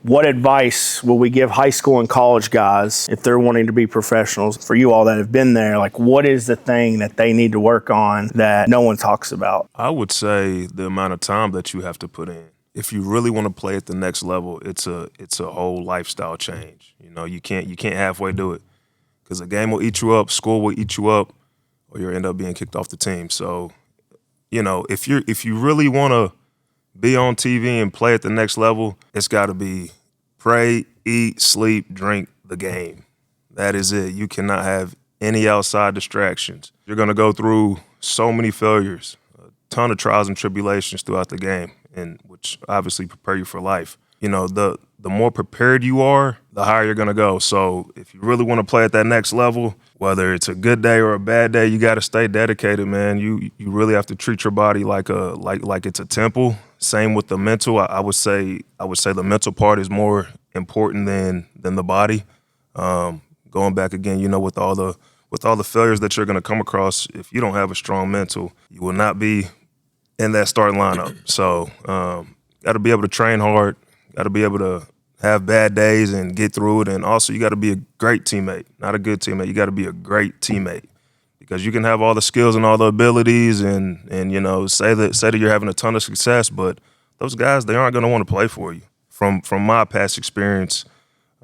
What advice will we give high school and college guys if they're wanting to be professionals? For you all that have been there, like what is the thing that they need to work on that no one talks about? I would say the amount of time that you have to put in. If you really want to play at the next level, it's a whole lifestyle change. You know, you can't halfway do it because a game will eat you up, school will eat you up, or you'll end up being kicked off the team. So, you know, if you really want to be on TV and play at the next level, it's got to be pray, eat, sleep, drink the game. That is it. You cannot have any outside distractions. You're going to go through so many failures, a ton of trials and tribulations throughout the game, and which obviously prepare you for life. You know, the more prepared you are, the higher you're going to go. So if you really want to play at that next level, whether it's a good day or a bad day, you got to stay dedicated, man. You really have to treat your body like it's a temple. Same with the mental. I would say the mental part is more important than the body. Going back again, you know, with all the failures that you're going to come across, if you don't have a strong mental, you will not be in that starting lineup. So got to be able to train hard, got to be able to have bad days and get through it, and also you got to be a great teammate, not a good teammate. You got to be a great teammate because you can have all the skills and all the abilities and you know say that you're having a ton of success, but those guys, they aren't going to want to play for you. From my past experience,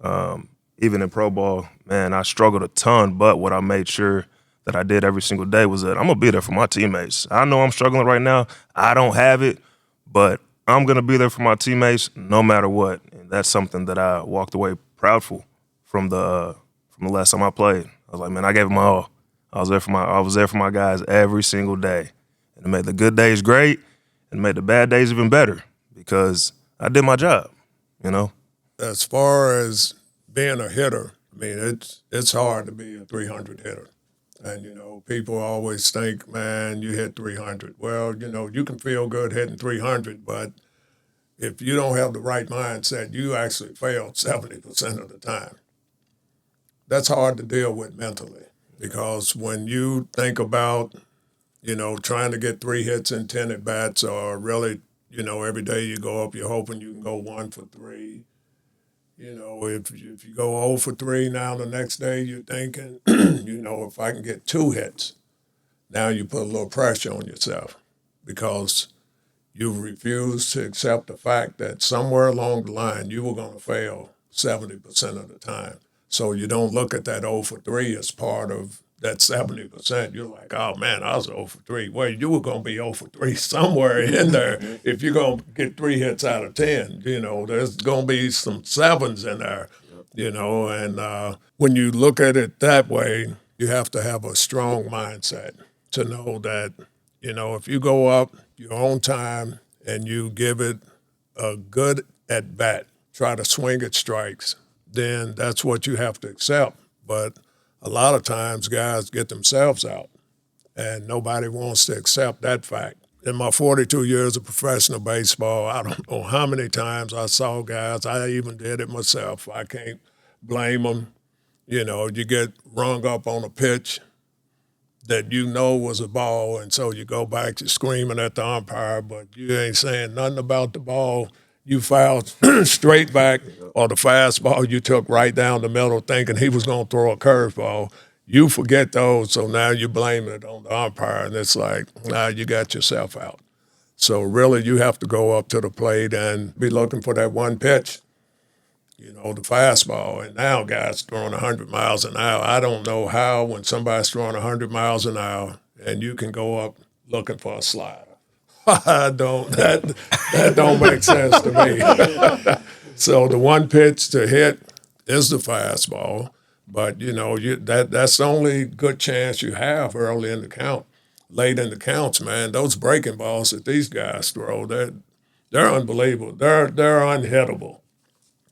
even in pro ball, man, I struggled a ton, but what I made sure that I did every single day was that I'm going to be there for my teammates. I know I'm struggling right now. I don't have it, but I'm going to be there for my teammates no matter what. And that's something that I walked away proudful from the last time I played. I was like, man, I gave it my all. I was there for my guys every single day. And it made the good days great and made the bad days even better because I did my job, you know? As far as being a hitter, I mean, it's hard to be a 300 hitter. And, you know, people always think, man, you hit 300. Well, you know, you can feel good hitting 300, but if you don't have the right mindset, you actually fail 70% of the time. That's hard to deal with mentally because when you think about, you know, trying to get 3 hits in 10 at-bats or really, you know, every day you go up, you're hoping you can go 1 for 3. You know, if you go 0 for 3 now the next day, you're thinking, you know, if I can get 2 hits, now you put a little pressure on yourself because you refuse to accept the fact that somewhere along the line you were going to fail 70% of the time. So you don't look at that 0 for 3 as part of that 70%. You're like, oh, man, I was 0 for 3. Well, you were going to be 0 for 3 somewhere in there. If you're going to get 3 hits out of 10, you know, there's going to be some 7s in there, you know. And when you look at it that way, you have to have a strong mindset to know that, you know, if you go up, you're on time, and you give it a good at-bat, try to swing at strikes, then that's what you have to accept. But a lot of times guys get themselves out, and nobody wants to accept that fact. In my 42 years of professional baseball, I don't know how many times I saw guys, I even did it myself. I can't blame them. You know, you get rung up on a pitch that you know was a ball, and so you go back, you're screaming at the umpire, but you ain't saying nothing about the ball you fouled straight back, or the fastball you took right down the middle thinking he was going to throw a curveball. You forget those, so now you're blaming it on the umpire, and it's like, nah, you got yourself out. So really you have to go up to the plate and be looking for that one pitch, you know, the fastball. And now guys throwing 100 miles an hour. I don't know how when somebody's throwing 100 miles an hour and you can go up looking for a slider. That don't make sense to me. So the one pitch to hit is the fastball, but you know that's the only good chance you have early in the count. Late in the counts, man, those breaking balls that these guys throw, they're unbelievable. They're unhittable.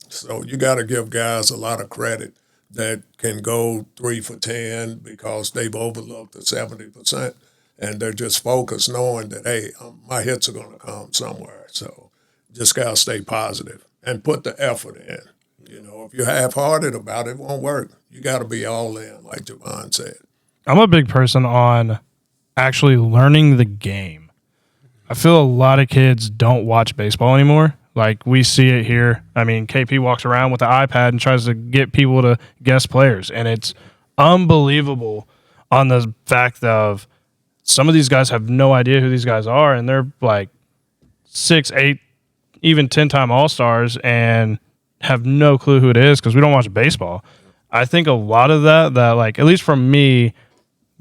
So you got to give guys a lot of credit that can go 3 for 10 because they've overlooked the 70%. And they're just focused knowing that, hey, my hits are going to come somewhere. So just got to stay positive and put the effort in. You know, if you're half-hearted about it, it won't work. You got to be all in, like Javon said. I'm a big person on actually learning the game. I feel a lot of kids don't watch baseball anymore. Like, we see it here. I mean, KP walks around with the iPad and tries to get people to guess players, and it's unbelievable on the fact of some of these guys have no idea who these guys are, and they're like 6, 8, even 10-time All-Stars and have no clue who it is because we don't watch baseball. I think a lot of that, like, at least for me,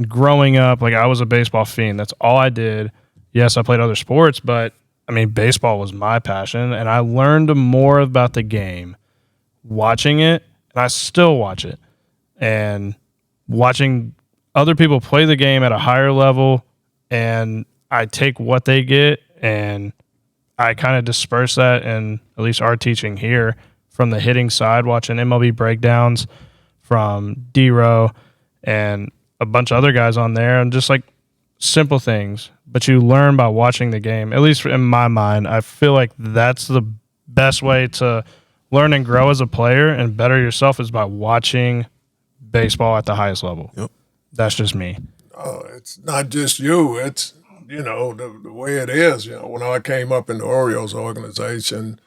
growing up, like, I was a baseball fiend. That's all I did. Yes, I played other sports, but, I mean, baseball was my passion, and I learned more about the game watching it, and I still watch it. And watching other people play the game at a higher level, and I take what they get, and I kind of disperse that in at least our teaching here from the hitting side, watching MLB breakdowns from D-Row and a bunch of other guys on there, and just like simple things. But you learn by watching the game. At least in my mind, I feel like that's the best way to learn and grow as a player and better yourself is by watching baseball at the highest level. Yep. That's just me. It's not just you. It's, the way it is. When I came up in the Orioles organization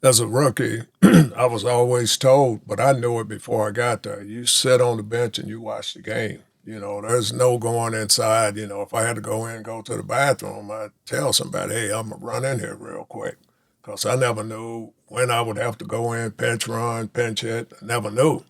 as a rookie, I was always told, but I knew it before I got there, you sit on the bench and you watch the game. There's no going inside. If I had to go to the bathroom, I'd tell somebody, hey, I'm going to run in here real quick. Because I never knew when I would have to go in, pinch run, pinch hit. I never knew.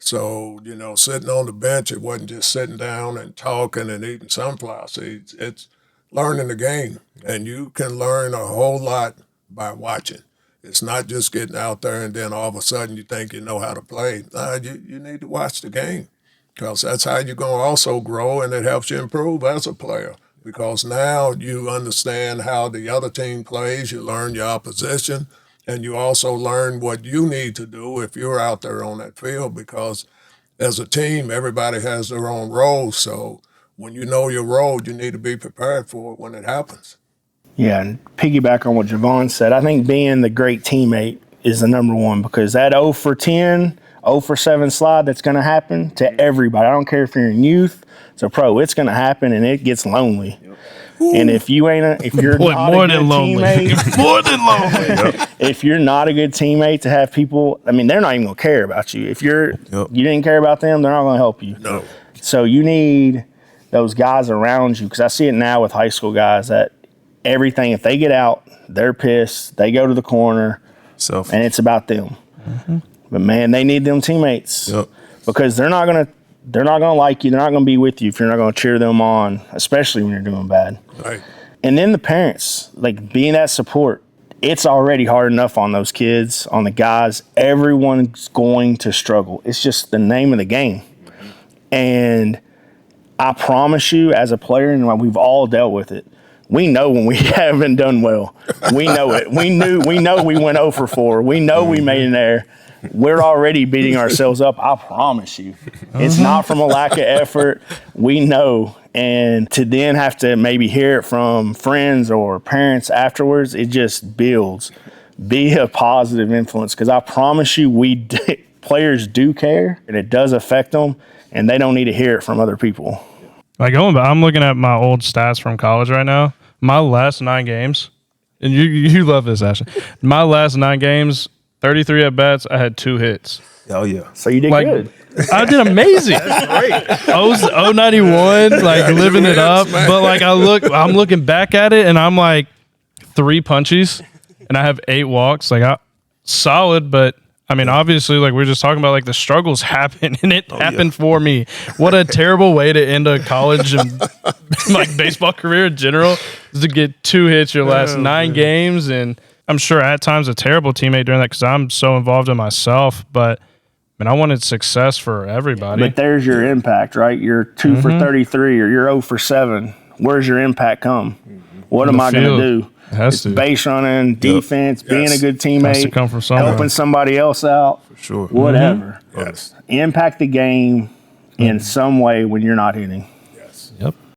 So, sitting on the bench, it wasn't just sitting down and talking and eating sunflower seeds. It's learning the game. And you can learn a whole lot by watching. It's not just getting out there and then all of a sudden you think you know how to play. You need to watch the game because that's how you're going to also grow, and it helps you improve as a player because now you understand how the other team plays. You learn your opposition. And you also learn what you need to do if you're out there on that field because as a team, everybody has their own role. So when you know your role, you need to be prepared for it when it happens. Yeah, and piggyback on what Javon said, I think being the great teammate is the number one because that 0 for 10, 0 for 7 slide that's going to happen to everybody. I don't care if you're in youth, it's a pro. It's going to happen, and it gets lonely. Yep. And if you're not a good teammate, more than lonely. If you're not a good teammate to have people, I mean, they're not even going to care about you. If you didn't care about them, they're not going to help you. No. So you need those guys around you because I see it now with high school guys that everything, if they get out, they're pissed. They go to the corner, and it's about them. Mm-hmm. But man, they need them teammates because they're not going to like you. They're not going to be with you if you're not going to cheer them on, especially when you're doing bad. Right. And then the parents, like being that support, it's already hard enough on those kids, on the guys. Everyone's going to struggle. It's just the name of the game. And I promise you, as a player, and we've all dealt with it, we know when we haven't done well. We know it. We know we went 0 for 4. We know we made an error. We're already beating ourselves up. I promise you. It's not from a lack of effort. We know. And to then have to maybe hear it from friends or parents afterwards, it just builds. Be a positive influence because I promise you players do care and it does affect them and they don't need to hear it from other people. Like I'm looking at my old stats from college right now. My last 9 games, and you love this, Ashley. My last 9 games, 33 at bats, I had 2 hits. Oh yeah. So you did good. I did amazing. That's great. 091, like living it up. But like I'm looking back at it and I'm like 3 punchies and I have 8 walks. Like solid, but I mean, obviously, like we're just talking about, like the struggles happen, and it happened for me. What a terrible way to end a college and like baseball career in general is to get 2 hits your last 9 games, and I'm sure at times a terrible teammate during that because I'm so involved in myself. But I wanted success for everybody. But there's your impact, right? You're 2 for 33, or you're 0 for 7. Where's your impact come? What am I going to do? It's base running, defense, being a good teammate, has to come from somewhere. Helping somebody else out, For sure. whatever. Yes. Impact the game in some way when you're not hitting. Yes. Yep.